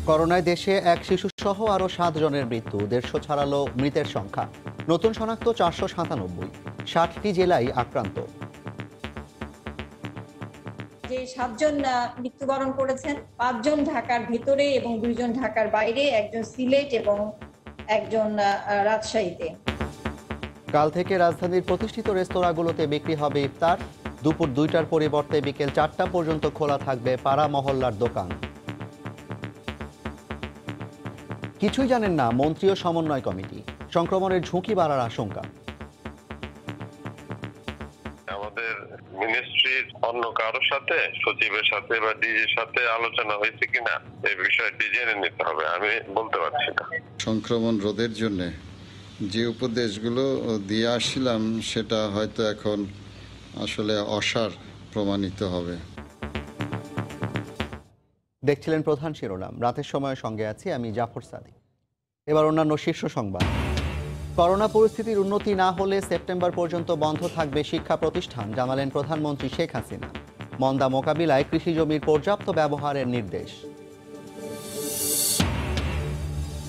করোনায় দেশে এক শিশুসহ আরও 7 জনের মৃত্যু, 150 ছাড়ালো মৃতের সংখ্যা। নতুন শনাক্ত 497, 60টি জেলায় আক্রান্ত। যে 7 জন মৃত্যুবরণ করেছেন, 5 জন ঢাকার ভিতরে এবং 2 জন ঢাকার বাইরে, একজন সিলেট এবং একজন রাজশাহীতে। কাল থেকে রাজধানীর প্রতিষ্ঠিত রেস্তোরাঁগুলোতে বিক্রি হবে ইফতার। দুপুর 2টার পরিবর্তে বিকেল 4টা পর্যন্ত খোলা থাকবে পাড়া মহল্লার দোকান। কিছুই জানেন না মন্ত্রী ও সমন্বয় কমিটি, সংক্রমণের ঝুঁকি বাড়ার আশঙ্কা। আমাদের মিনিস্ট্রির অন্য কারোর সাথে, সচিবের সাথে বা ডিজির সাথে আলোচনা হয়েছে কিনা এই বিষয়টি জেনে নিতে হবে, আমি বলতে পারছি না। সংক্রমণ রোধের জন্য যে উপদেশগুলো দিয়ে আসছিলাম সেটা হয়তো এখন আসলে অসার প্রমাণিত হবে। দেখছিলেন প্রধান শিরোনাম, রাতের সময়ের সঙ্গে আছি আমি জাফর সাদিক। এবার অন্যান্য শীর্ষ সংবাদ। করোনা পরিস্থিতির উন্নতি না হলে সেপ্টেম্বর পর্যন্ত বন্ধ থাকবে শিক্ষা প্রতিষ্ঠান, জানালেন প্রধানমন্ত্রী শেখ হাসিনা। মন্দা মোকাবিলায় কৃষি জমির পর্যাপ্ত ব্যবহারের নির্দেশ।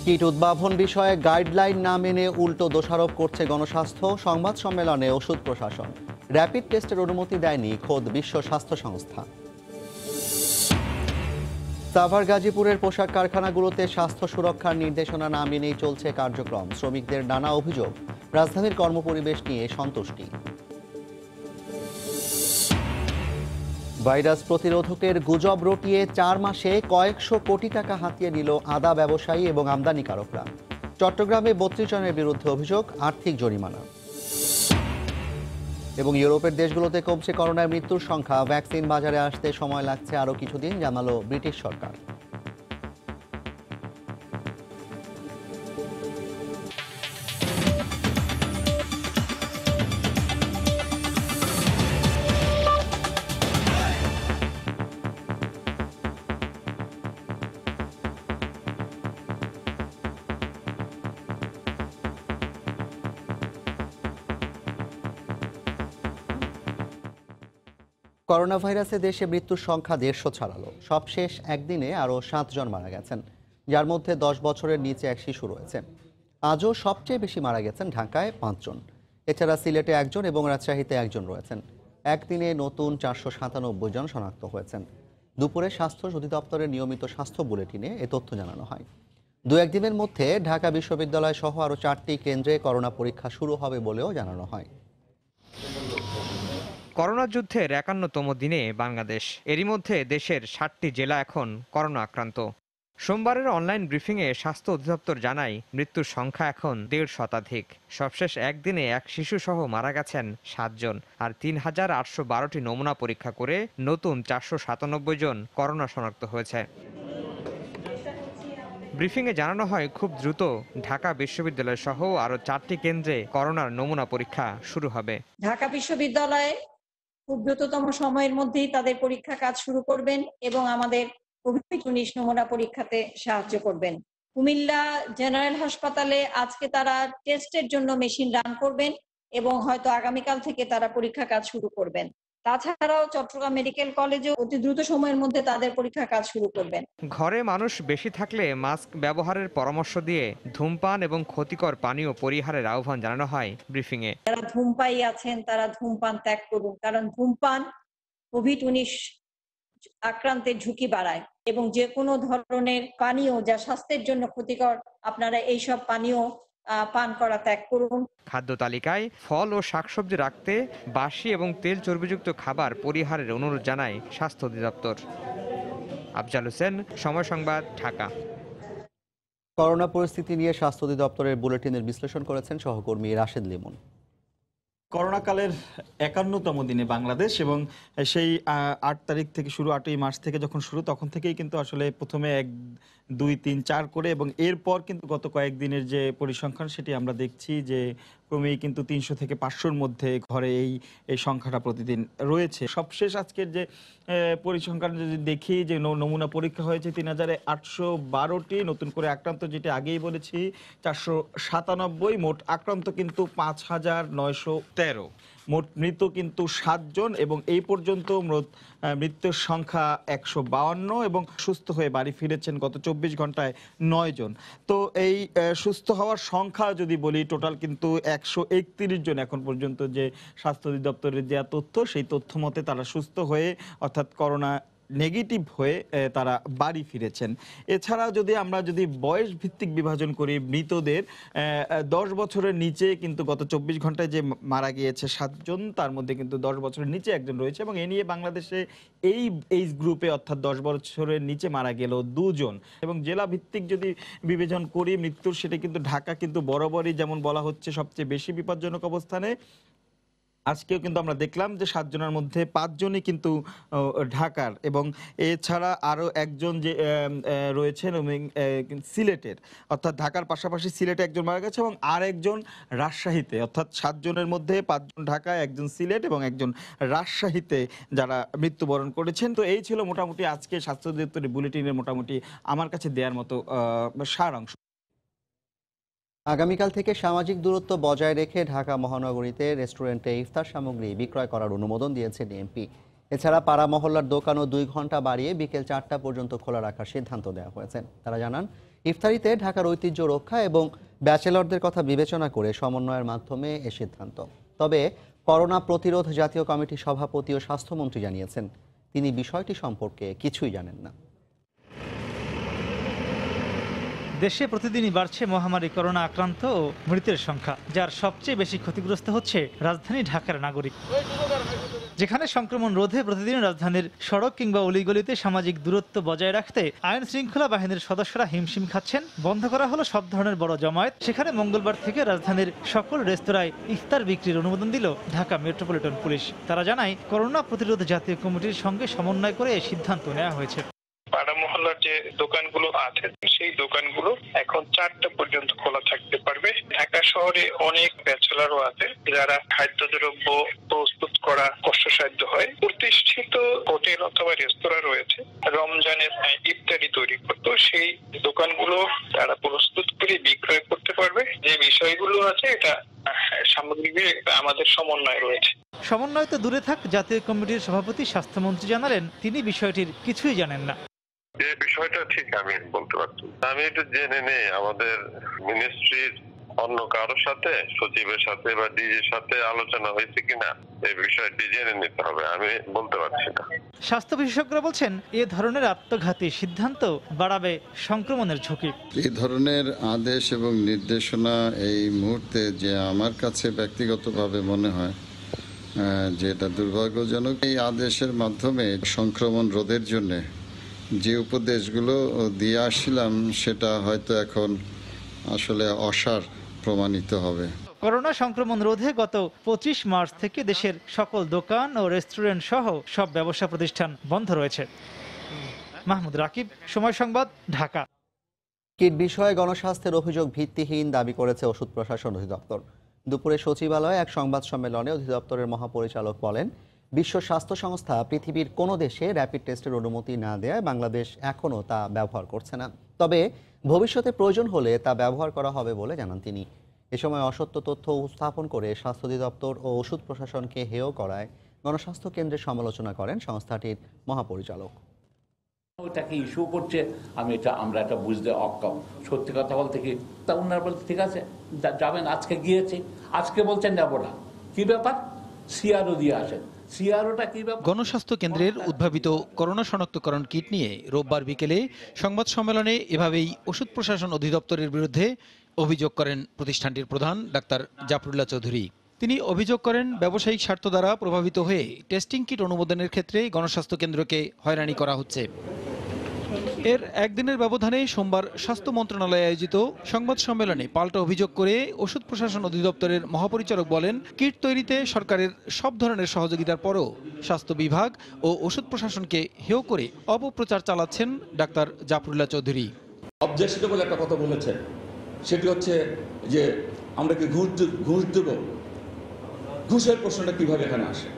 কিট উদ্ভাবন বিষয়ে গাইডলাইন না মেনে উল্টো দোষারোপ করছে গণস্বাস্থ্য, সংবাদ সম্মেলনে ওষুধ প্রশাসন। র্যাপিড টেস্টের অনুমতি দেয়নি খোদ বিশ্ব স্বাস্থ্য সংস্থা। সাভার গাজীপুরের পোশাক কারখানাগুলোতে স্বাস্থ্য সুরক্ষার নির্দেশনা না মেনেই চলছে কার্যক্রম, শ্রমিকদের নানা অভিযোগ, রাজধানীর কর্মপরিবেশ নিয়ে সন্তুষ্টি। ভাইরাস প্রতিরোধকের গুজব রটিয়ে 4 মাসে কয়েকশো কোটি টাকা হাতিয়ে নিল আদা ব্যবসায়ী এবং আমদানিকারকরা। চট্টগ্রামে 32 জনের বিরুদ্ধে অভিযোগ, আর্থিক জরিমানা। এবং ইউরোপের দেশগুলোতে কমছে করোনায় মৃত্যুর সংখ্যা, ভ্যাকসিন বাজারে আসতে সময় লাগছে আরও কিছুদিন, জানালো ব্রিটিশ সরকার। করোনা ভাইরাসে দেশে মৃত্যুর সংখ্যা 150 ছাড়ালো। সবশেষ একদিনে আরও 7 জন মারা গেছেন, যার মধ্যে 10 বছরের নিচে এক শিশু রয়েছে। আজও সবচেয়ে বেশি মারা গেছেন ঢাকায় 5 জন। এছাড়া সিলেটে 1 জন এবং রাজশাহীতে 1 জন রয়েছেন। একদিনে নতুন 497 জন শনাক্ত হয়েছেন। দুপুরে স্বাস্থ্য অধিদপ্তরের নিয়মিত স্বাস্থ্য বুলেটিনে এ তথ্য জানানো হয়। 2-1 দিনের মধ্যে ঢাকা বিশ্ববিদ্যালয় সহ আরও 4টি কেন্দ্রে করোনা পরীক্ষা শুরু হবে বলেও জানানো হয়। করোনা যুদ্ধের 51তম দিনে বাংলাদেশ, এরই মধ্যে দেশের 60টি জেলা এখন করোনা আক্রান্ত। সোমবারের অনলাইন ব্রিফিংয়ে স্বাস্থ্য অধিদপ্তর জানায় মৃত্যুর সংখ্যা এখন 150 শতাধিক। সবশেষ একদিনে এক শিশুসহ মারা গেছেন 7 জন, আর 3812টি নমুনা পরীক্ষা করে নতুন 497 জন করোনা শনাক্ত হয়েছে। ব্রিফিংয়ে জানানো হয় খুব দ্রুত ঢাকা বিশ্ববিদ্যালয় সহ আরও 4টি কেন্দ্রে করোনার নমুনা পরীক্ষা শুরু হবে। ঢাকা বিশ্ববিদ্যালয়ে খুব দ্রুততম সময়ের মধ্যেই তাদের পরীক্ষা কাজ শুরু করবেন এবং আমাদের কোভিড-19 নমুনা পরীক্ষাতে সাহায্য করবেন। কুমিল্লা জেনারেল হাসপাতালে আজকে তারা টেস্টের জন্য মেশিন রান করবেন এবং হয়তো আগামীকাল থেকে তারা পরীক্ষা কাজ শুরু করবেন। তাছাড়াও চট্টগ্রাম মেডিকেল কলেজেও অতি দ্রুত সময়ের মধ্যে তাদের পরীক্ষা কাজ শুরু করবেন। ঘরে মানুষ বেশি থাকলে মাস্ক ব্যবহারের পরামর্শ দিয়ে ধূমপান এবং ক্ষতিকর পানীয় পরিহারের আহ্বান জানানো হয় ব্রিফিংয়ে। যারা ধূমপায়ী আছেন তারা ধূমপান ত্যাগ করুন, কারণ ধূমপান কোভিড-19 আক্রান্তের ঝুঁকি বাড়ায় এবং যে কোনো ধরনের পানীয় যা স্বাস্থ্যের জন্য ক্ষতিকর, আপনারা এইসব পানীয় পান করা ত্যাগ করুন। খাদ্য তালিকায় ফল ও শাকসবজি রাখতে, বাসি এবং তেল চর্বিযুক্ত খাবার পরিহারের অনুরোধ জানায় স্বাস্থ্য অধিদপ্তর। আফজাল হোসেন, সময় সংবাদ, ঢাকা। করোনা পরিস্থিতি নিয়ে স্বাস্থ্য অধিদপ্তরের বুলেটিনের বিশ্লেষণ করেছেন সহকর্মী রাশেদ লিমন। করোনাকালের 51তম দিনে বাংলাদেশ, এবং সেই 8 তারিখ থেকে শুরু, 8ই মার্চ থেকে যখন শুরু, তখন থেকেই কিন্তু আসলে প্রথমে 1, 2, 3, 4 করে, এবং এরপর কিন্তু গত কয়েকদিনের যে পরিসংখ্যান সেটি আমরা দেখছি যে ক্রমেই কিন্তু 300 থেকে 500-র মধ্যে ঘরে এই সংখ্যাটা প্রতিদিন রয়েছে। সবশেষ আজকের যে পরিসংখ্যান যদি দেখি, যে নমুনা পরীক্ষা হয়েছে 3812টি, নতুন করে আক্রান্ত যেটা আগেই বলেছি 497, মোট আক্রান্ত কিন্তু 5913, মোট মৃত কিন্তু 7 জন, এবং এই পর্যন্ত মৃত্যুর সংখ্যা 152, এবং সুস্থ হয়ে বাড়ি ফিরেছেন গত 24 ঘন্টায় 9 জন। তো এই সুস্থ হওয়ার সংখ্যা যদি বলি, টোটাল কিন্তু 131 জন এখন পর্যন্ত যে স্বাস্থ্য অধিদপ্তরের দেওয়া তথ্য, সেই তথ্য মতে তারা সুস্থ হয়ে, অর্থাৎ করোনা নেগেটিভ হয়ে তারা বাড়ি ফিরেছেন। এছাড়া আমরা যদি বয়স ভিত্তিক বিভাজন করি, মৃতদের 10 বছরের নিচে কিন্তু গত 24 ঘন্টায় যে মারা গিয়েছে 7 জন, তার মধ্যে কিন্তু 10 বছরের নিচে একজন রয়েছে, এবং এ নিয়ে বাংলাদেশে এই এইজ গ্রুপে অর্থাৎ 10 বছরের নিচে মারা গেল 2 জন। এবং জেলা ভিত্তিক যদি বিবেচনা করি মৃত্যুর, সেটা কিন্তু ঢাকা কিন্তু বরাবরই যেমন বলা হচ্ছে সবচেয়ে বেশি বিপজ্জনক অবস্থানে। আজকেও কিন্তু আমরা দেখলাম যে 7 জনের মধ্যে 5 জনই কিন্তু ঢাকার, এবং এছাড়া আরও একজন যে রয়েছেন সিলেটের, অর্থাৎ ঢাকার পাশাপাশি সিলেটে একজন মারা গেছে, এবং আর একজন রাজশাহীতে, অর্থাৎ 7 জনের মধ্যে 5 জন ঢাকায়, একজন সিলেট এবং একজন রাজশাহীতে যারা মৃত্যুবরণ করেছেন। তো এই ছিল মোটামুটি আজকে স্বাস্থ্য অধিদপ্তরের বুলেটিনের মোটামুটি আমার কাছে দেওয়ার মতো সারাংশ। আগামীকাল থেকে সামাজিক দূরত্ব বজায় রেখে ঢাকা মহানগরীতে রেস্টুরেন্টে ইফতার সামগ্রী বিক্রয় করার অনুমোদন দিয়েছে ডিএমপি। এছাড়া পাড়া মহল্লার দোকানও 2 ঘন্টা বাড়িয়ে বিকেল 4টা পর্যন্ত খোলা রাখার সিদ্ধান্ত দেওয়া হয়েছে। তারা জানান, ইফতারিতে ঢাকার ঐতিহ্য রক্ষা এবং ব্যাচেলরদের কথা বিবেচনা করে সমন্বয়ের মাধ্যমে এ সিদ্ধান্ত। তবে করোনা প্রতিরোধ জাতীয় কমিটির সভাপতি ও স্বাস্থ্যমন্ত্রী জানিয়েছেন, তিনি বিষয়টি সম্পর্কে কিছুই জানেন না। দেশে প্রতিদিনই বাড়ছে মহামারী করোনা আক্রান্ত ও মৃতের সংখ্যা, যার সবচেয়ে বেশি ক্ষতিগ্রস্ত হচ্ছে রাজধানী ঢাকার নাগরিক। যেখানে সংক্রমণ রোধে প্রতিদিন রাজধানীর সড়ক কিংবা অলিগলিতে সামাজিক দূরত্ব বজায় রাখতে আইন শৃঙ্খলা বাহিনীর সদস্যরা হিমশিম খাচ্ছেন, বন্ধ করা হলো সব ধরনের বড় জমায়েত। সেখানে মঙ্গলবার থেকে রাজধানীর সকল রেস্তোরাঁয় ইফতার বিক্রির অনুমোদন দিল ঢাকা মেট্রোপলিটন পুলিশ। তারা জানায়, করোনা প্রতিরোধ জাতীয় কমিটির সঙ্গে সমন্বয় করে এই সিদ্ধান্ত নেওয়া হয়েছে। পাড়া মহল্লার যে দোকানগুলো আছে, সেই দোকানগুলো এখন 4টা পর্যন্ত খোলা থাকতে পারবে। ঢাকা শহরে অনেক ব্যাচেলারও আছে যারা খাদ্যদ্রব্য প্রস্তুত করা কষ্টসাধ্য হয়। প্রতিষ্ঠিত হোটেল অথবা রেস্তোরাঁ রয়েছে রমজানের ইফতারি তৈরি করতো, সেই দোকানগুলো তারা প্রস্তুত করে বিক্রয় করতে পারবে। যে বিষয়গুলো আছে এটা সামগ্রিকভাবে আমাদের সমন্বয় রয়েছে। সমন্বয় তো দূরে থাক, জাতীয় কমিটির সভাপতি স্বাস্থ্যমন্ত্রী জানালেন, তিনি বিষয়টির কিছুই জানেন না। এই বিষয়টা ঠিক আমি বলতে পারছি। আমি একটু জেনে নেই আমাদের মিনিস্ট্রির অন্য কারোর সাথে, সচিবের সাথে বা ডিজির সাথে আলোচনা হয়েছে কিনা, এই বিষয়টি জেনে নিতে হবে, আমি বলতে পারছি না। স্বাস্থ্য বিশেষজ্ঞরা বলছেন, এ ধরনের আত্মঘাতী সিদ্ধান্ত বাড়াবে সংক্রমণের ঝুঁকি। এই ধরনের আদেশ এবং নির্দেশনা এই মুহূর্তে যে আমার কাছে ব্যক্তিগতভাবে মনে হয় যে এটা দুর্ভাগ্যজনক। এই আদেশের মাধ্যমে সংক্রমণ রোধের জন্য যে উপদেশগুলো দিয়ে আসছিলাম সেটা হয়তো এখন আসলে অসার প্রমাণিত হবে। করোনা সংক্রমণ রোধে গত 25 মার্চ থেকে দেশের সকল দোকান ও রেস্টুরেন্ট সহ সব ব্যবসা প্রতিষ্ঠান বন্ধ রয়েছে। মাহমুদ রাকিব, সময় সংবাদ, ঢাকা। কিট বিষয়ে গণস্বাস্থ্যের অভিযোগ ভিত্তিহীন দাবি করেছে ওষুধ প্রশাসন অধিদপ্তর। দুপুরে সচিবালয়ে এক সংবাদ সম্মেলনে অধিদপ্তরের মহাপরিচালক বলেন, বিশ্ব স্বাস্থ্য সংস্থা পৃথিবীর কোনো দেশে র্যাপিড টেস্টের অনুমতি না দেয় বাংলাদেশ এখনও তা ব্যবহার করছে না। তবে ভবিষ্যতে প্রয়োজন হলে তা ব্যবহার করা হবে বলে জানান তিনি। এ সময় অসত্য তথ্য উপস্থাপন করে স্বাস্থ্য অধিদপ্তর ও ওষুধ প্রশাসনকে হেয় করায় গণস্বাস্থ্য কেন্দ্রের সমালোচনা করেন সংস্থাটির মহাপরিচালক। ওটাকে ইস্যু করছে, আমরা এটা বুঝতে অক্ষম। সত্যি কথা বলতে কি, তা উনার বলতে ঠিক আছে যাবেন, আজকে গিয়েছে, আজকে বলছেন নেব না, কি ব্যাপার? সিআরও দিয়ে আসেন। গণস্বাস্থ্য কেন্দ্রের উদ্ভাবিত করোনা শনাক্তকরণ কিট নিয়ে রোববার বিকেলে সংবাদ সম্মেলনে এভাবেই ওষুধ প্রশাসন অধিদপ্তরের বিরুদ্ধে অভিযোগ করেন প্রতিষ্ঠানটির প্রধান ডাক্তার জাফরুল্লাহ চৌধুরী। তিনি অভিযোগ করেন, ব্যবসায়িক স্বার্থ দ্বারা প্রভাবিত হয়ে টেস্টিং কিট অনুমোদনের ক্ষেত্রে গণস্বাস্থ্য কেন্দ্রকে হয়রানি করা হচ্ছে। এর একদিনের ব্যবধানে সোমবার স্বাস্থ্য মন্ত্রণালয়ে আয়োজিত সংবাদ সম্মেলনে পাল্টা অভিযোগ করে ওষুধ প্রশাসন অধিদপ্তরের মহাপরিচালক বলেন, কিট তৈরিতে সরকারের সব ধরনের সহযোগিতার পরও স্বাস্থ্য বিভাগ ও ওষুধ প্রশাসনকে হেয় করে অপপ্রচার চালাচ্ছেন ডাক্তার জাফরুল্লাহ চৌধুরী। অবজেকশনেবল একটা কথা বলেছেন, সেটি হচ্ছে যে আমরা কি ঘুষ দেব? ঘুষের প্রশ্নটা কিভাবে এখানে আসে?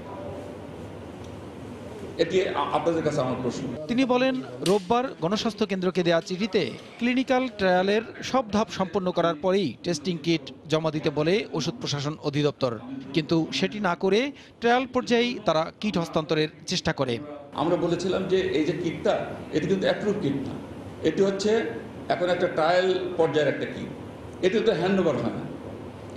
এটি আপনাদের কাছে আমার প্রশ্ন। তিনি বলেন, রোববার গণস্বাস্থ্য কেন্দ্রকে দেওয়া চিঠিতে ক্লিনিক্যাল ট্রায়ালের সব ধাপ সম্পন্ন করার পরেই টেস্টিং কিট জমা দিতে বলে ওষুধ প্রশাসন অধিদপ্তর, কিন্তু সেটি না করে ট্রায়াল পর্যায়েই তারা কিট হস্তান্তরের চেষ্টা করে। আমরা বলেছিলাম যে এই যে কিটটা, এটি কিন্তু অ্যাপ্রুভ কিট না, এটি হচ্ছে এখন একটা ট্রায়াল পর্যায়ের একটা কিট, এটি তো হ্যান্ড ওভার হয় না।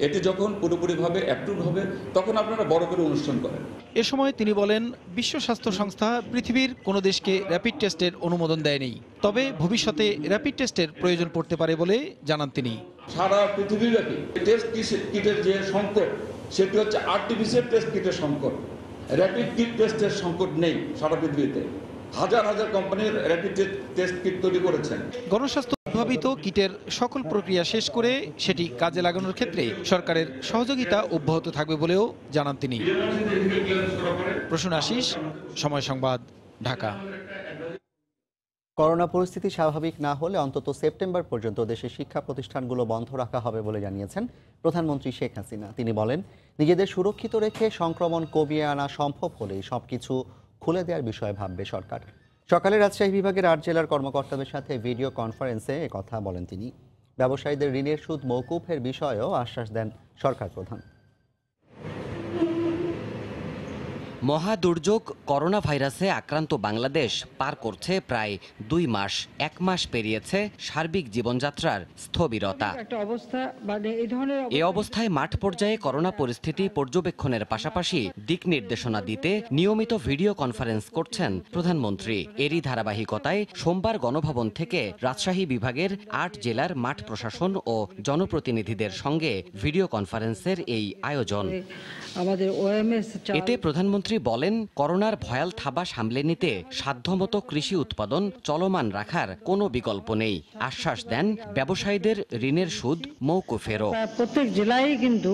এটি যখন পুরোপুরিভাবে অ্যাপ্রুভ হবে তখন আপনারা বড় করে অনুষ্ঠান করেন। এ সময় তিনি বলেন, বিশ্ব স্বাস্থ্য সংস্থা পৃথিবীর কোনো দেশকে র্যাপিড টেস্টের অনুমোদন দেয়নি, তবে ভবিষ্যতে র্যাপিড টেস্টের প্রয়োজন পড়তে পারে বলে জানান তিনি। সারা পৃথিবীব্যাপী টেস্ট কিটের যে সংকট, সেটি হচ্ছে আর্টিফিশিয়াল টেস্ট কিটের সংকট। র্যাপিড কিট টেস্টের সংকট নেই সারা পৃথিবীতে। হাজার হাজার কোম্পানির র্যাপিড টেস্ট কিট তৈরি করেছেন। গণস্বাস্থ্য উদ্ভাবিত কিটের সকল প্রক্রিয়া শেষ করে সেটি কাজে লাগানোর ক্ষেত্রে সরকারের সহযোগিতা অব্যাহত থাকবে বলেও জানান তিনি। প্রসূন আশিস, সময় সংবাদ, ঢাকা। করোনা পরিস্থিতি স্বাভাবিক না হলে অন্তত সেপ্টেম্বর পর্যন্ত দেশের শিক্ষা প্রতিষ্ঠানগুলো বন্ধ রাখা হবে বলে জানিয়েছেন প্রধানমন্ত্রী শেখ হাসিনা। তিনি বলেন, নিজেদের সুরক্ষিত রেখে সংক্রমণ কমিয়ে আনা সম্ভব হলেই সবকিছু খুলে দেওয়ার বিষয়ে ভাববে সরকার। সকালে রাজশাহী বিভাগের 8 জেলার কর্মকর্তাদের সাথে ভিডিও কনফারেন্সে একথা বলেন তিনি। ব্যবসায়ীদের ঋণের সুদ মওকুফের বিষয়েও আশ্বাস দেন সরকার প্রধান। মহা দুর্যোগ করোনা ভাইরাসে আক্রান্ত বাংলাদেশ পার করছে প্রায় 2 মাস। 1 মাস পেরিয়েছে সার্বিক জীবনযাত্রার স্থবিরতা। এ অবস্থায় মাঠ পর্যায়ে করোনা পরিস্থিতি পর্যবেক্ষণের পাশাপাশি দিক নির্দেশনা দিতে নিয়মিত ভিডিও কনফারেন্স করছেন প্রধানমন্ত্রী। এরই ধারাবাহিকতায় সোমবার গণভবন থেকে রাজশাহী বিভাগের 8 জেলার মাঠ প্রশাসন ও জনপ্রতিনিধিদের সঙ্গে ভিডিও কনফারেন্সের এই আয়োজন। এতে প্রধানমন্ত্রী বলেন, করোনার ভয়াল থাবা সামলে নিতে সাধ্যমতো কৃষি উৎপাদন চলমান রাখার কোনো বিকল্প নেই। আশ্বাস দেন ব্যবসায়ীদের ঋণের সুদ মওকুফেরও। প্রত্যেক জেলায় কিন্তু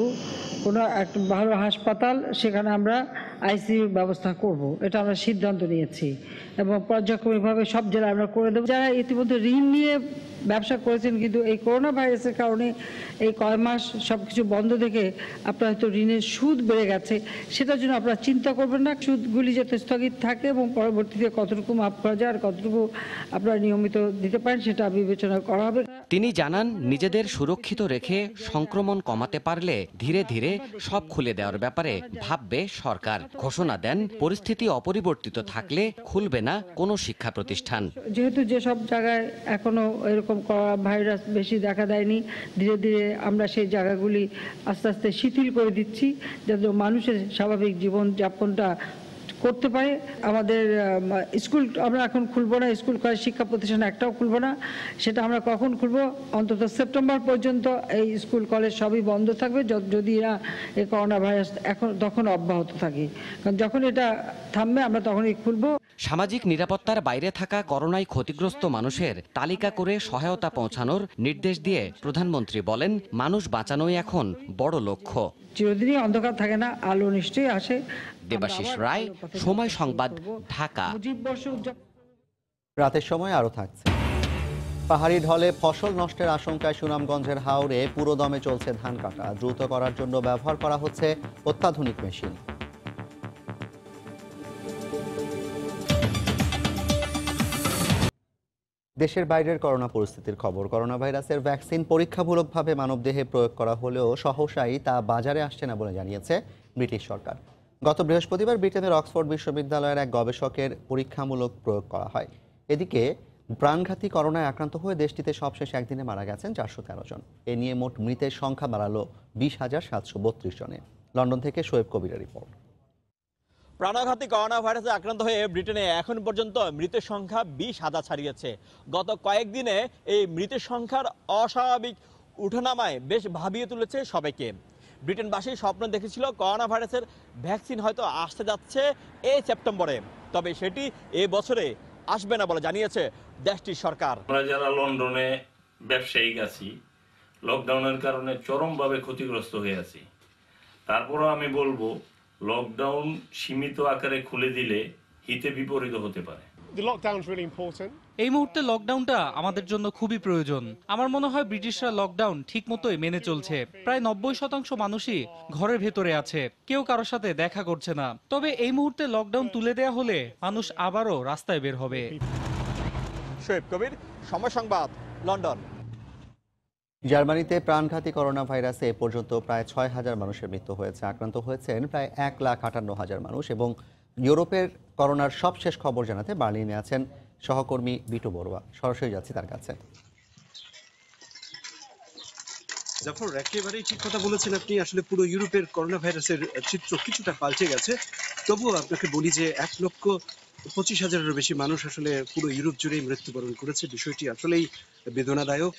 কোনো একটা ভালো হাসপাতাল, সেখানে আমরা আইসিইউ ব্যবস্থা করব, এটা আমরা সিদ্ধান্ত নিয়েছি এবং পর্যায়ক্রমিকভাবে সব জেলায় আমরা করে দেবো। যারা ইতিমধ্যে ঋণ নিয়ে ব্যবসা করেছেন কিন্তু এই করোনা ভাইরাসের কারণে এই কয় মাস সবকিছু বন্ধ দেখে আপনার হয়তো ঋণের সুদ বেড়ে গেছে, সেটার জন্য আপনারা চিন্তা করবেন না। সুদগুলি যাতে স্থগিত থাকে এবং পরবর্তীতে কতটুকু মাফ করা যায় আর কতটুকু আপনারা নিয়মিত দিতে পারেন সেটা বিবেচনা করা হবে। তিনি জানান, নিজেদের সুরক্ষিত রেখে সংক্রমণ কমাতে পারলে ধীরে ধীরে সব খুলে দেওয়ার ব্যাপারে ভাববে সরকার। ঘোষণা দেন, পরিস্থিতি অপরিবর্তিত থাকলে খুলবে না কোনো শিক্ষা প্রতিষ্ঠান। যেহেতু যেসব জায়গায় এখনো এরকম করোনা ভাইরাস বেশি দেখা দেয়নি, ধীরে ধীরে আমরা সেই জায়গাগুলি আস্তে আস্তে শিথিল করে দিচ্ছি যাতে মানুষের স্বাভাবিক জীবনযাপনটা করতে পারে। আমাদের স্কুল আমরা এখন খুলবো না, স্কুল কলেজ শিক্ষা প্রতিষ্ঠান একটাও খুলবো না। সেটা আমরা কখন খুলবো? অন্তত সেপ্টেম্বর পর্যন্ত এই স্কুল কলেজ সবই বন্ধ থাকবে, যদি না এই করোনা ভাইরাস তখন অব্যাহত থাকে। কারণ যখন এটা থামবে আমরা তখনই খুলবো। সামাজিক নিরাপত্তার বাইরে থাকা করোনায় ক্ষতিগ্রস্ত মানুষের তালিকা করে সহায়তা পৌঁছানোর নির্দেশ দিয়ে প্রধানমন্ত্রী বলেন, মানুষ বাঁচানোই এখন বড় লক্ষ্য। চিরদিনই অন্ধকার থাকে না, আলো নিশ্চয়ই আসে। দেবাশিস রায়, সময় সংবাদ, ঢাকা। রাতের সময় আরও থাকছে। পাহাড়ি ঢলে ফসল নষ্টের আশঙ্কায় সুনামগঞ্জের হাওরে পুরোদমে চলছে ধান কাটা। দ্রুত করার জন্য ব্যবহার করা হচ্ছে অত্যাধুনিক মেশিন। দেশের বাইরের করোনা পরিস্থিতির খবর। করোনা ভাইরাসের ভ্যাকসিন পরীক্ষামূলকভাবে মানবদেহে প্রয়োগ করা হলেও সহসাই তা বাজারে আসছে না বলে জানিয়েছে ব্রিটিশ সরকার। গত বৃহস্পতিবার ব্রিটেনের অক্সফোর্ড বিশ্ববিদ্যালয়ের এক গবেষকের পরীক্ষামূলক প্রয়োগ করা হয়। এদিকে প্রাণঘাতী করোনায় আক্রান্ত হয়ে দেশটিতে সবশেষ একদিনে মারা গেছেন 413 জন। এ নিয়ে মোট মৃতের সংখ্যা বাড়ালো 20,732 জনে। লন্ডন থেকে শোয়েব কবিরের রিপোর্ট। প্রাণঘাতী করোনা ভাইরাসে আক্রান্ত হয়ে ব্রিটেনে এখন পর্যন্ত মৃতের সংখ্যা 20,000 ছাড়িয়েছে। গত কয়েকদিনে এই মৃতের সংখ্যার অস্বাভাবিক উঠানামায় বেশ ভাবিয়ে তুলেছে সবাইকে। ব্রিটেনবাসী স্বপ্ন দেখেছিল করোনা ভাইরাসের ভ্যাকসিন হয়তো আসতে যাচ্ছে এই সেপ্টেম্বরে, তবে সেটি এ বছরে আসবে না বলে জানিয়েছে দেশটির সরকার। আমরা যারা লন্ডনে ব্যবসায়িক আছি, লকডাউনের কারণে চরমভাবে ক্ষতিগ্রস্ত হয়ে আছি। তারপরও আমি বলবো, লকডাউন সীমিত আকারে খুলে দিলে হিতে বিপরীত হতে পারে। এই মুহূর্তে লকডাউনটা আমাদের জন্য খুবই প্রয়োজন। আমার মনে হয় ব্রিটিশরা লকডাউন ঠিক মতোই মেনে চলছে। প্রায় 90% মানুষই ঘরের ভেতরে আছে, কেউ কারোর সাথে দেখা করছে না। তবে এই মুহূর্তে লকডাউন তুলে দেয়া হলে মানুষ আবারও রাস্তায় বের হবে। শোয়েব কবির, সময় সংবাদ, লন্ডন। জার্মানিতে প্রাণঘাতী করোনা ভাইরাসে এ পর্যন্ত প্রায় 6,000 মানুষের মৃত্যু হয়েছে। আক্রান্ত হয়েছেন প্রায় 1,58,000 মানুষ। এবং ইউরোপের করোনার সবশেষ খবর জানাতে বার্লিনে আছেন সহকর্মী বিটু বড়ুয়া। সরাসরি যাচ্ছি তার কাছে। জাফর, একেবারেই ঠিক কথা বলেছেন আপনি। আসলে পুরো ইউরোপের করোনা ভাইরাসের চিত্র কিছুটা পাল্টে গেছে। তবুও আপনাকে বলি যে 1,25,000-এরও বেশি মানুষ আসলে পুরো ইউরোপ জুড়েই মৃত্যুবরণ করেছে। বিষয়টি আসলেই বেদনাদায়ক।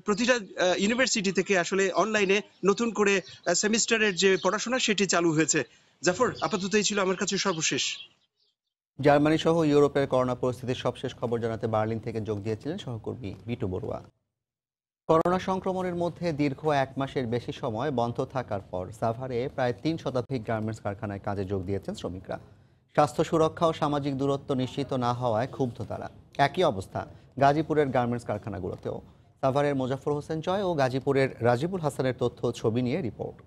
প্রতিটা ইউনিভার্সিটি থেকে আসলে অনলাইনে নতুন করে সেমিস্টারের যে পড়াশোনা সেটি চালু হয়েছে। জাফর, আপাতত এই ছিল আমার কাছে সর্বশেষ। জার্মানি সহ ইউরোপের করোনা পরিস্থিতির সবশেষ খবর জানাতে বার্লিন থেকে যোগ দিয়েছিলেন সহকর্মী বিটু বড়ুয়া। করোনা সংক্রমণের মধ্যে দীর্ঘ 1 মাসের বেশি সময় বন্ধ থাকার পর সাভারে প্রায় 3 শতাধিক গার্মেন্টস কারখানায় কাজে যোগ দিয়েছেন শ্রমিকরা। স্বাস্থ্য সুরক্ষা ও সামাজিক দূরত্ব নিশ্চিত না হওয়ায় ক্ষুব্ধ তারা। একই অবস্থা গাজীপুরের গার্মেন্টস কারখানাগুলোতেও। সাভারের মোজাফর হোসেন জয় ও গাজীপুরের রাজিবুল হাসানের তথ্য ছবি নিয়ে রিপোর্ট।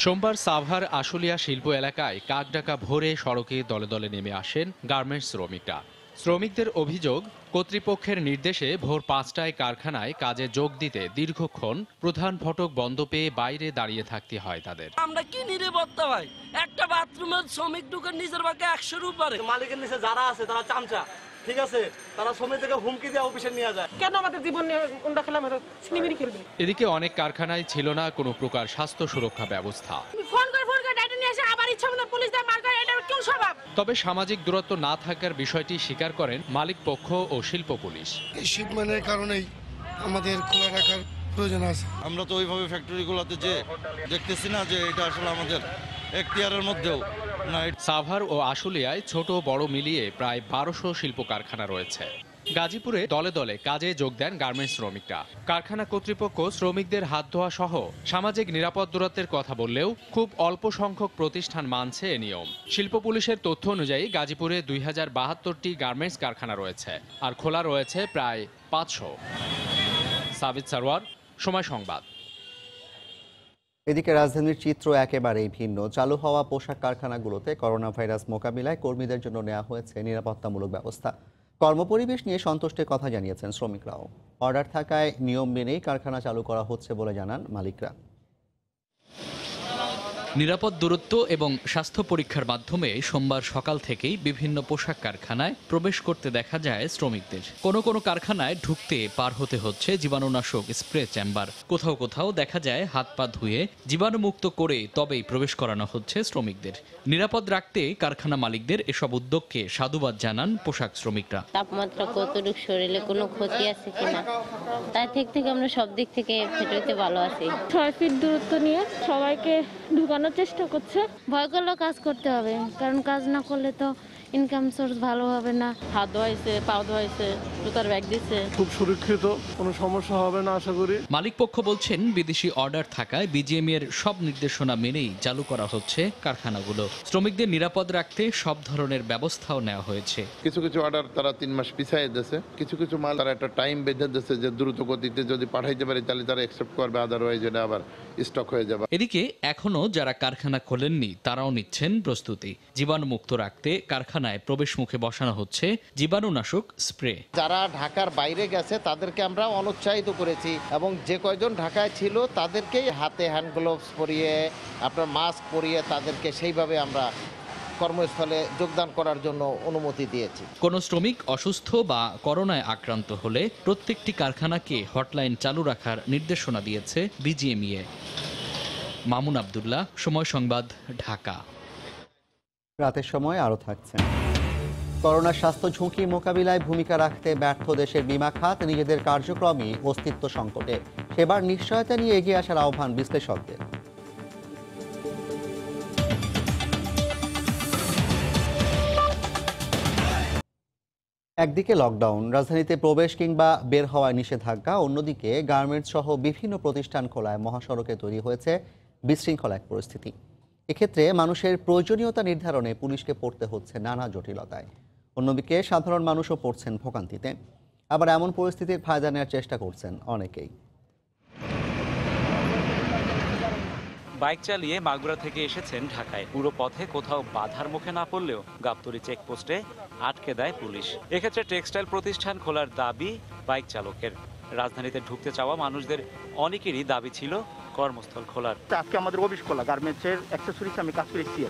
সোমবার সাভার আশুলিয়া শিল্প এলাকায় কাকডাকা ভোরে সড়কে দলে দলে নেমে আসেন গার্মেন্টস শ্রমিকরা। শ্রমিকদের অভিযোগ, কর্তৃপক্ষের নির্দেশে ভোর 5টায় কারখানায় কাজে যোগ দিতে দীর্ঘক্ষণ প্রধান ফটক বন্ধ পেয়ে বাইরে দাঁড়িয়ে থাকতে হয় তাদের। আমরা কি নিরাপত্তা ভাই, একটা বাথরুমের শ্রমিক ঢুকেন নিজের ভাগে 100-এর উপরে। মালিকের নিচে যারা আছে তারা চামচা, ঠিক আছে, তারা শ্রমিকদেরকে হুমকি দিয়ে অফিসে নিয়ে যায়। কেন আমাদের জীবন নিয়ে উন্ডা খেলাম, সিনেমিনি খেলবে। এদিকে অনেক কারখানায় ছিল না কোনো প্রকার স্বাস্থ্য সুরক্ষা ব্যবস্থা। ফোন করে ডাটা নিয়ে আসে, আবার ইচ্ছা মতো পুলিশ দেয় মার করে। এটা কোন স্বভাব? তবে সামাজিক দূরত্ব না থাকার বিষয়টি স্বীকার করেন মালিক পক্ষ ও শিল্প পুলিশ। এই শিপমেন্টের কারণেই আমাদের খোলা রাখার প্রয়োজন আছে। আমরা তো ওইভাবে ফ্যাক্টরিগুলোতে যে দেখতেছি না যে এটা আসলে আমাদের এখতিয়ারের মধ্যেও না। সাভার ও আশুলিয়ায় ছোট বড় মিলিয়ে প্রায় 1200 শিল্প কারখানা রয়েছে। গাজীপুরে দলে দলে কাজে যোগ দেন গার্মেন্টস শ্রমিকরা। কারখানা কর্তৃপক্ষ শ্রমিকদের হাত ধোয়া সহ সামাজিক নিরাপদ দূরত্বের কথা বললেও খুব অল্প সংখ্যক প্রতিষ্ঠান মানছে এ নিয়ম। শিল্প পুলিশের তথ্য অনুযায়ী গাজীপুরে 2072টি গার্মেন্টস কারখানা রয়েছে, আর খোলা রয়েছে প্রায় 500। সাবিত সারওয়ার, সময় সংবাদ। এদিকে রাজধানীর চিত্র একেবারেই ভিন্ন। চালু হওয়া পোশাক কারখানাগুলোতে করোনা ভাইরাস মোকাবিলায় কর্মীদের জন্য নেওয়া হয়েছে নিরাপত্তামূলক ব্যবস্থা। কর্মপরিবেশ নিয়ে সন্তুষ্টির কথা জানিয়েছেন শ্রমিকরাও। অর্ডার থাকায় নিয়ম মেনেই কারখানা চালু করা হচ্ছে বলে জানান মালিকরা। নিরাপদ দূরত্ব এবং স্বাস্থ্য পরীক্ষার মাধ্যমে সোমবার সকাল থেকেই বিভিন্ন পোশাক কারখানায় প্রবেশ করতে দেখা যায় শ্রমিকদের। কোনো কোনো কারখানায় ঢুকতে পার হতে হচ্ছে জীবাণুনাশক স্প্রে চেম্বার। কোথাও কোথাও দেখা যায় হাত পা ধুয়ে জীবাণুমুক্ত করে তবেই প্রবেশ করানো হচ্ছে শ্রমিকদের। নিরাপদ রাখতে কারখানা মালিকদের এসব উদ্যোগকে সাধুবাদ জানান পোশাক শ্রমিকরা। তাপমাত্রা কতটুকু, শরীরে কোনো ক্ষতি আছে কিনা, তাই থেকে আমরা সব দিক থেকে ফেটে ভালো আছি। 6 ফিট দূরত্ব নিয়ে সবাইকে ঢুকানোর চেষ্টা করছে। ভয় করলেও কাজ করতে হবে, কারণ কাজ না করলে তো ইনকাম সোর্স ভালো হবে না। হাত ধোয়াইছে, পা ধোয়াইছে, জুতার ব্যাগ দিচ্ছে। খুব সুরক্ষিত, কোনো সমস্যা হবে না আশা করি। মালিক পক্ষ বলছেন বিদেশি অর্ডার থাকায় বিজিএম এর সব নির্দেশনা মেনেই চালু করা হচ্ছে কারখানাগুলো। শ্রমিকদের নিরাপদ রাখতে সব ধরনের ব্যবস্থাও নেওয়া হয়েছে। কিছু কিছু অর্ডার তারা 3 মাস পিছাই দিয়েছে, কিছু কিছু মাল তারা একটা টাইম বেঁধে দিয়েছে যে দ্রুত গতিতে যদি পাঠাইতে পারে তাহলে তারা অ্যাকসেপ্ট করবে, আদারওয়াইজ এটা আবার স্টক হয়ে যাবে। এদিকে এখনো যারা কারখানা খোলেননি তারাও নিচ্ছেন প্রস্তুতি। জীবাণুমুক্ত রাখতে কারখানায় প্রবেশ মুখে বসানো হচ্ছে জীবাণুনাশক স্প্রে। যারা ঢাকার বাইরে গেছে তাদেরকে আমরা অনুৎসাহিত করেছি এবং যে কয়জন ঢাকায় ছিল তাদেরকেই হাতে হ্যান্ড গ্লোভস পরিয়ে, আপনার মাস্ক পরিয়ে তাদেরকে সেইভাবে আমরা কর্মস্থলে যোগদান করার জন্য অনুমতি দিয়েছি। কোনো শ্রমিক অসুস্থ বা করোনায় আক্রান্ত হলে প্রত্যেকটি কারখানাকে হটলাইন চালু রাখার নির্দেশনা দিয়েছে বিজিএমইএ। মামুন আব্দুল্লাহ, সময় সংবাদ, ঢাকা। রাতের সময় আরও থাকছে। করোনা স্বাস্থ্য ঝুঁকি মোকাবিলায় ভূমিকা রাখতে ব্যর্থ দেশের বিমা খাত নিজেদের কার্যক্রমই অস্তিত্ব সংকটে। সেবার নিশ্চয়তা নিয়ে এগিয়ে আসার আহ্বান বিশ্লেষকদের। একদিকে লকডাউন, রাজধানীতে প্রবেশ কিংবা বের হওয়ায় নিষেধাজ্ঞা, অন্যদিকে গার্মেন্টস সহ বিভিন্ন প্রতিষ্ঠান খোলায় মহাসড়কে তৈরি হয়েছে বিশৃঙ্খল এক পরিস্থিতি। এক্ষেত্রে মানুষের প্রয়োজনীয়তা নির্ধারণে পুলিশকে পড়তে হচ্ছে নানা জটিলতায়। অন্যদিকে সাধারণ মানুষও পড়ছেন ভোগান্তিতে। আবার এমন পরিস্থিতির ফায়দা নেওয়ার চেষ্টা করছেন অনেকেই। বাইক চালিয়ে মাগুরা থেকে এসেছেন ঢাকায়। পুরো পথে কোথাও বাধার মুখে না পড়লেও গাবতলী চেকপোস্টে আটকে দেয় পুলিশ। এক্ষেত্রে টেক্সটাইল প্রতিষ্ঠান খোলার দাবি বাইক চালকের। রাজধানীতে ঢুকতে চাওয়া মানুষদের অনেকেরই দাবি ছিল কর্মস্থল খোলার। আজকে আমাদের অফিস খোলা, গার্মেন্টসের অ্যাক্সেসরিজ আমি কাজ করেছি।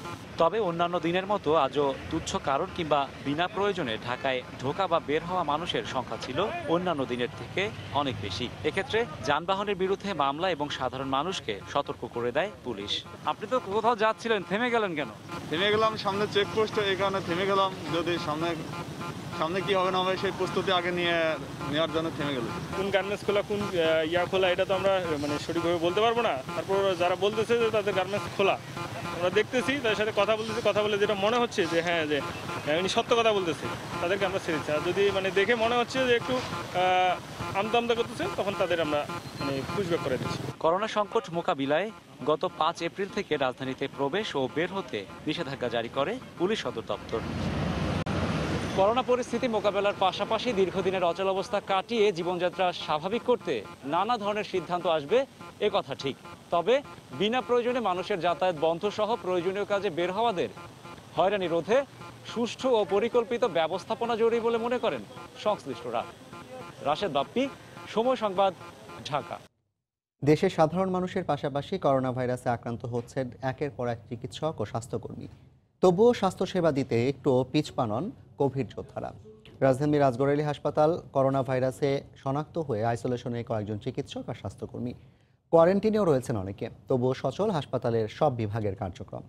তবে অন্যান্য দিনের মতো আজও তুচ্ছ কারণ কিংবা বিনা প্রয়োজনে ঢাকায় ঢোকা বা বের হওয়া মানুষের সংখ্যা ছিল অন্যান্য দিনের থেকে অনেক বেশি। এক্ষেত্রে যানবাহনের বিরুদ্ধে মামলা এবং সাধারণ মানুষকে সতর্ক করে দেয় পুলিশ। আপনি তো কোথাও যাচ্ছিলেন, থেমে গেলেন কেন? থেমে গেলাম সামনে চেকপোস্ট, এই কারণে থেমে গেলাম। যদি সামনে কি হবে না হবে সেই প্রস্তুতি আগে নেওয়ার জন্য থেমে গেল। কোন গার্মেন্টস খোলা, কোন ইয়া খোলা, এটা তো আমরা মানে সঠিকভাবে বলতে পারবো না। তারপর যারা বলতেছে যে তাদের গার্মেন্টস খোলা, আমরা দেখতেছি, তাদের সাথে কথা বলতেছি, কথা বলে যেটা মনে হচ্ছে যে হ্যাঁ যে উনি সত্য কথা বলতেছে, তাদেরকে আমরা ছেড়েছি। আর যদি মানে দেখে মনে হচ্ছে যে একটু আমদা করতেছে, তখন তাদের আমরা মানে পুশব্যাক করে দিচ্ছি। করোনা সংকট মোকাবিলায় গত 5 এপ্রিল থেকে রাজধানীতে প্রবেশ ও বের হতে নিষেধাজ্ঞা জারি করে পুলিশ সদর দপ্তর। করোনা পরিস্থিতি মোকাবেলার পাশাপাশি দীর্ঘদিনের অচলাবস্থা কাটিয়ে জীবনযাত্রা স্বাভাবিক করতে নানা ধরনের সিদ্ধান্ত আসবে, এ কথা ঠিক। তবে বিনা প্রয়োজনে মানুষের যাতায়াত বন্ধ সহ প্রয়োজনীয় কাজে বের হওয়াদের হয়রানি রোধে সুষ্ঠু ও পরিকল্পিত ব্যবস্থাপনা জরুরি বলে মনে করেন সংশ্লিষ্টরা। রাশেদ বাপ্পি, সময় সংবাদ, ঢাকা। দেশের সাধারণ মানুষের পাশাপাশি করোনা ভাইরাসে আক্রান্ত হচ্ছেন একের পর এক চিকিৎসক ও স্বাস্থ্যকর্মী। তবুও স্বাস্থ্যসেবা দিতে একটু পিছপা নন কোভিড যোদ্ধারা। রাজধানীর রাজগড়ালি হাসপাতাল করোনা ভাইরাসে শনাক্ত হয়ে আইসোলেশনে কয়েকজন চিকিৎসক আর স্বাস্থ্যকর্মী। কোয়ারেন্টিনেও রয়েছেন অনেকে, তবুও সচল হাসপাতালের সব বিভাগের কার্যক্রম।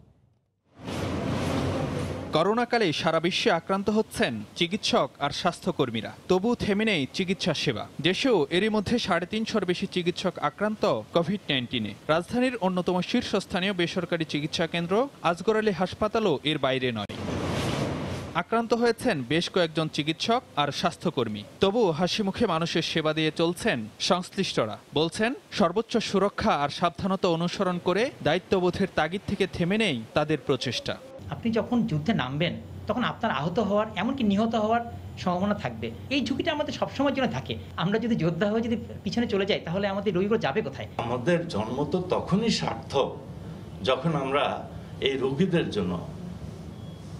করোনাকালে সারা বিশ্বে আক্রান্ত হচ্ছেন চিকিৎসক আর স্বাস্থ্যকর্মীরা, তবু থেমে নেই চিকিৎসা সেবা। দেশেও এরই মধ্যে 350-এর বেশি চিকিৎসক আক্রান্ত কোভিড-19-এ। রাজধানীর অন্যতম শীর্ষস্থানীয় বেসরকারি চিকিৎসা কেন্দ্র আজগর-আলী হাসপাতালও এর বাইরে নয়। আক্রান্ত হয়েছেন বেশ কয়েকজন চিকিৎসক আর স্বাস্থ্যকর্মী, তবুও হাসি মুখে মানুষের সেবা দিয়ে চলছেন সংশ্লিষ্টরা। বলছেন সর্বোচ্চ সুরক্ষা আর সাবধানতা অনুসরণ করে দায়িত্ববোধের তাগিদ থেকে থেমে নেই তাদের প্রচেষ্টা। আপনি যখন যুদ্ধে নামবেন তখন আপনার আহত হওয়ার, এমনকি নিহত হওয়ার সম্ভাবনা থাকবে। এই ঝুঁকিটা আমাদের সবসময়ের জন্য থাকে। আমরা যদি যোদ্ধা হয়ে যদি পিছনে চলে যাই, তাহলে আমাদের রোগীগুলো যাবে কোথায়? আমাদের জন্ম তো তখনই সার্থক যখন আমরা এই রোগীদের জন্য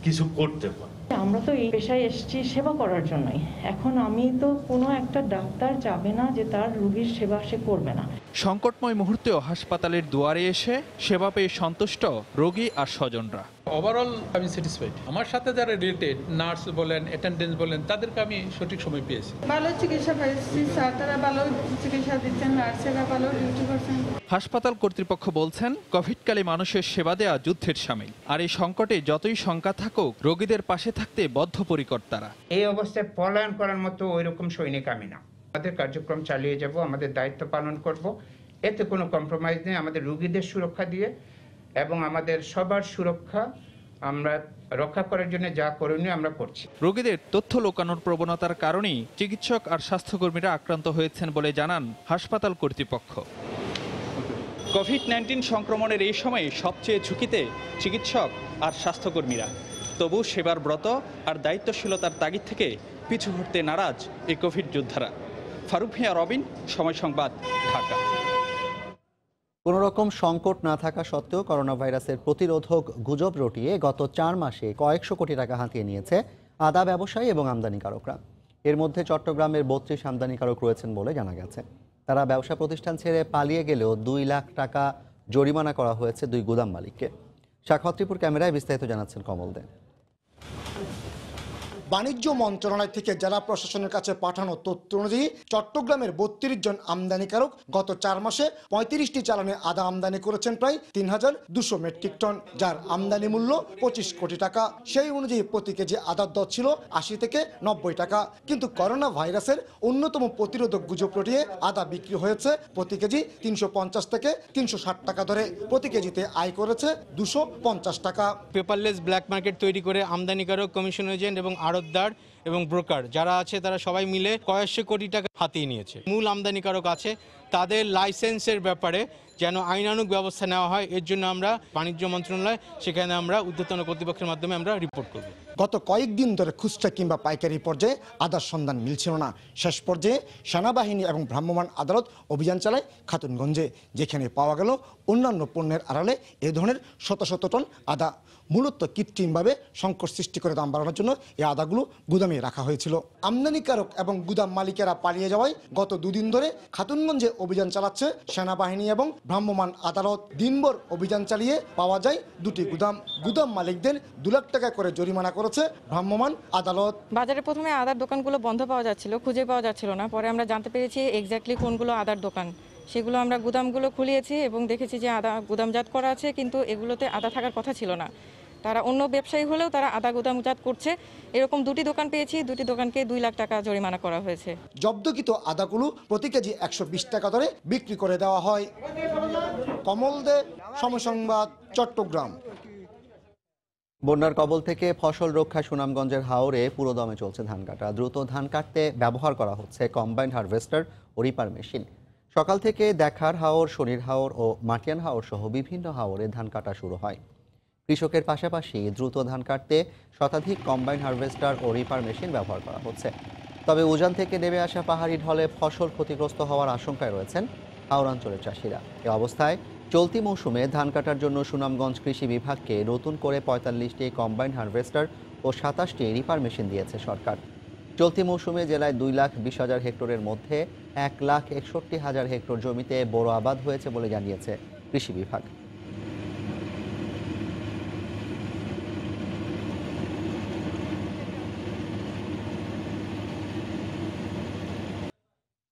কিছু করতে পারি। আমরা তো এই পেশায় এসেছি সেবা করার জন্যই। এখন আমি তো কোনো একটা ডাক্তার যাবে না যে তার রোগীর সেবা সে করবে না। সংকটময় মুহূর্তেও হাসপাতালের দুয়ারে এসে সেবা পেয়ে সন্তুষ্ট রোগী আর স্বজনরা। ওভারঅল আমি স্যাটিসফাইড। আমার সাথে যারা রিলেটেড, নার্স বলেন, অ্যাটেন্ডেন্স বলেন, তাদেরকে আমি সঠিক সময় পেয়েছি। ভালো চিকিৎসা পেয়েছি, স্যার তারা ভালো চিকিৎসা দিচ্ছেন, নার্সেরা ভালো ডিউটি করছেন। হাসপাতাল কর্তৃপক্ষ বলছেন কোভিডকালে মানুষের সেবা দেয়া যুদ্ধের শামিল, আর এই সংকটে যতই শঙ্কা থাকুক রোগীদের পাশে থাকতে বদ্ধপরিকর তারা। এই অবস্থায় পলায়ন করার মতো ওইরকম সৈনিক আমি না। আমাদের কার্যক্রম চালিয়ে যাব, আমাদের দায়িত্ব পালন করব, এতে কোনো কম্প্রোমাইজ নেই। আমাদের রোগীদের সুরক্ষা দিয়ে এবং আমাদের সবার সুরক্ষা আমরা রক্ষা করার জন্য যা করণীয় আমরা করছি। রোগীদের তথ্য লুকানোর প্রবণতার কারণেই চিকিৎসক আর স্বাস্থ্যকর্মীরা আক্রান্ত হয়েছেন বলে জানান হাসপাতাল কর্তৃপক্ষ। কোভিড-19 সংক্রমণের এই সময়ে সবচেয়ে ঝুঁকিতে চিকিৎসক আর স্বাস্থ্যকর্মীরা, তবু সেবার ব্রত আর দায়িত্বশীলতার তাগিদ থেকে পিছু হটতে নারাজ এই কোভিড যোদ্ধারা। ফারুক ভিয়া, রবিন, সময় সংবাদ, ঢাকা। কোনো রকম সংকট না থাকা সত্ত্বেও করোনা ভাইরাসের প্রতিরোধক গুজব রটিয়ে গত 4 মাসে কয়েকশো কোটি টাকা হাতিয়ে নিয়েছে আদা ব্যবসায়ী এবং আমদানিকারকরা। এর মধ্যে চট্টগ্রামের 32 আমদানিকারক রয়েছেন বলে জানা গেছে। তারা ব্যবসা প্রতিষ্ঠান ছেড়ে পালিয়ে গেলেও 2 লাখ টাকা জরিমানা করা হয়েছে 2 গুদাম মালিককে। সাখাওয়াত ত্রিপুর ক্যামেরায় বিস্তারিত জানাচ্ছেন কমল দে। বাণিজ্য মন্ত্রণালয় থেকে জেলা প্রশাসনের কাছে পাঠানো তথ্য অনুযায়ী চট্টগ্রামের 32 জন আমদানিকারক গত 4 মাসে 35টি চালানে আদা আমদানি করেছেন প্রায় 3200 মেট্রিক টন, যার আমদানি মূল্য 25 কোটি টাকা। সেই অনুযায়ী প্রতি কেজি আদার দর ছিল 80 থেকে 90 টাকা। কিন্তু করোনা ভাইরাসের অন্যতম প্রতিরোধক গুজব রটিয়ে আদা বিক্রি হয়েছে প্রতি কেজি 350 থেকে 360 টাকা ধরে। প্রতি কেজিতে আয় করেছে 250 টাকা। পেপারলেস ব্ল্যাক মার্কেট তৈরি করে আমদানিকারক, কমিশন এজেন্ট এবং আড়তদার এবং ব্রোকার যারা আছে তারা সবাই মিলে কয়েকশো কোটি টাকা হাতিয়ে নিয়েছে। মূল আমদানিকারক আছে, তাদের লাইসেন্সের ব্যাপারে যেন আইনানুগ ব্যবস্থা নেওয়া হয়। এর জন্য আমরা বাণিজ্য মন্ত্রণালয় সেখানে আমরা ঊর্ধ্বতন কর্তৃপক্ষের মাধ্যমে আমরা রিপোর্ট করব। গত কয়েকদিন ধরে খুচরা কিংবা পাইকারি পর্যায়ে আদার সন্ধান মিলছিল না। শেষ পর্যায়ে সেনাবাহিনী এবং ভ্রাম্যমাণ আদালত অভিযান চালায় খাতুনগঞ্জে, যেখানে পাওয়া গেল অন্যান্য পণ্যের আড়ালে এ ধরনের শত শত টন আদা। মূলত কৃত্রিমভাবে সংকট সৃষ্টি করে দাম বাড়ানোর জন্য এই আদাগুলো গুদামে রাখা হয়েছিল। আমদানিকারক এবং গুদাম মালিকেরা পালিয়ে যাওয়ায় গত দুদিন ধরে খাতুনগঞ্জে অভিযান চালাচ্ছে সেনাবাহিনী এবং ভ্রাম্যমাণ আদালত। দিনভর অভিযান চালিয়ে পাওয়া যায় দুটি গুদাম। গুদাম মালিকদের 2 লাখ টাকা করে জরিমানা করেছে ভ্রাম্যমাণ আদালত। বাজারে প্রথমে আদার দোকানগুলো বন্ধ পাওয়া যাচ্ছিল, খুঁজে পাওয়া যাচ্ছিল না। পরে আমরা জানতে পেরেছি এক্স্যাক্টলি কোনগুলো আদার দোকান। সেগুলো আমরা গুদামগুলো খুলিয়েছি এবং দেখেছি যে আদা গুদামজাত করা আছে, কিন্তু এগুলোতে আদা থাকার কথা ছিল না। তারা অন্য ব্যবসায়ী হলেও তারা আদা গুদামজাত করছে। এরকম 2টি দোকান পেয়েছি, 2টি দোকানকে 2 লাখ টাকা জরিমানা করা হয়েছে। জব্দকৃত আদাগুলো প্রতি কেজি 120 টাকা দরে বিক্রি করে দেওয়া হয়। কমল দে, সময় সংবাদ, চট্টগ্রাম। বন্যার কবল থেকে ফসল রক্ষায় সুনামগঞ্জের হাওরে পুরোদমে চলছে ধান কাটা। দ্রুত ধান কাটতে ব্যবহার করা হচ্ছে কম্বাইন্ড হারভেস্টার ও রিপার মেশিন। সকাল থেকে দেখার হাওর, শনির হাওর ও মাটিয়ান হাওর সহ বিভিন্ন হাওরে ধান কাটা শুরু হয়। কৃষকের পাশাপাশি দ্রুত ধান কাটতে শতাধিক কম্বাইন্ড হারভেস্টার ও রিপার মেশিন ব্যবহার করা হচ্ছে। তবে উজান থেকে নেমে আসা পাহাড়ি ঢলে ফসল ক্ষতিগ্রস্ত হওয়ার আশঙ্কায় রয়েছেন হাওড়াঞ্চলের চাষিরা। এ অবস্থায় চলতি মৌসুমে ধান কাটার জন্য সুনামগঞ্জ কৃষি বিভাগকে নতুন করে 45টি কম্বাইন্ড হারভেস্টার ও 27টি রিপার মেশিন দিয়েছে সরকার। চলতি মৌসুমে জেলায় 2,20,000 হেক্টরের মধ্যে 1,61,000 হেক্টর জমিতে বোরো আবাদ হয়েছে বলে জানিয়েছে কৃষি বিভাগ।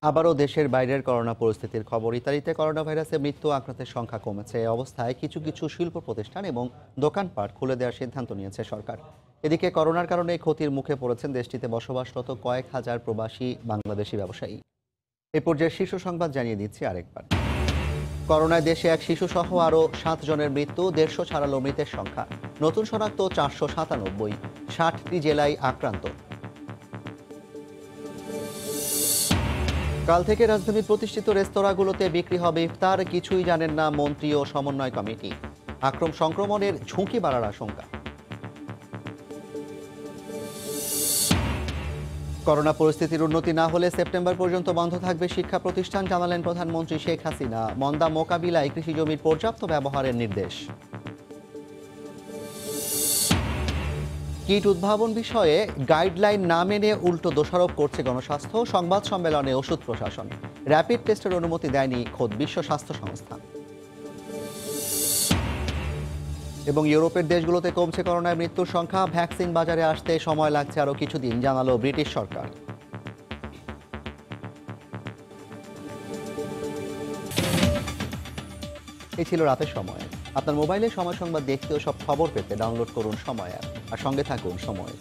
আবারও দেশের বাইরের করোনা পরিস্থিতির খবর। ইতালিতে করোনা ভাইরাসে মৃত্যু আক্রান্তের সংখ্যা কমেছে। এই অবস্থায় কিছু কিছু শিল্প প্রতিষ্ঠান এবং দোকানপাট খুলে দেওয়ার সিদ্ধান্ত নিয়েছে সরকার। এদিকে করোনার কারণে ক্ষতির মুখে পড়েছেন দেশটিতে বসবাসরত কয়েক হাজার প্রবাসী বাংলাদেশি ব্যবসায়ী। এই পর্যায়ে শীর্ষ সংবাদ জানিয়ে দিচ্ছি আরেকবার। করোনায় দেশে এক শিশুসহ আরও 7 জনের মৃত্যু, 150 ছাড়ালো মৃতের সংখ্যা। নতুন শনাক্ত 497, 60টি জেলায় আক্রান্ত। কাল থেকে রাজধানীর প্রতিষ্ঠিত রেস্তোরাঁগুলোতে বিক্রি হবে ইফতার। কিছুই জানেন না মন্ত্রী ও সমন্বয় কমিটি। সংক্রমণের ঝুঁকি বাড়ার আশঙ্কা। করোনা পরিস্থিতির উন্নতি না হলে সেপ্টেম্বর পর্যন্ত বন্ধ থাকবে শিক্ষা প্রতিষ্ঠান, জানালেন প্রধানমন্ত্রী শেখ হাসিনা। মন্দা মোকাবিলায় কৃষি জমির পর্যাপ্ত ব্যবহারের নির্দেশ। কিট উদ্ভাবন বিষয়ে গাইডলাইন না মেনে উল্টো দোষারোপ করছে গণস্বাস্থ্য। সংবাদ সম্মেলনে ওষুধ প্রশাসন। র্যাপিড টেস্টের অনুমতি দেয়নি খোদ বিশ্ব স্বাস্থ্য সংস্থা। এবং ইউরোপের দেশগুলোতে কমছে করোনায় মৃত্যুর সংখ্যা। ভ্যাকসিন বাজারে আসতে সময় লাগছে আরও কিছুদিন, জানালো ব্রিটিশ সরকার। এই ছিল রাতের সময়। আপনার মোবাইলে সময় সংবাদ দেখতে ও সব খবর পেতে ডাউনলোড করুন সময় অ্যাপ আর সঙ্গে থাকুন সময়।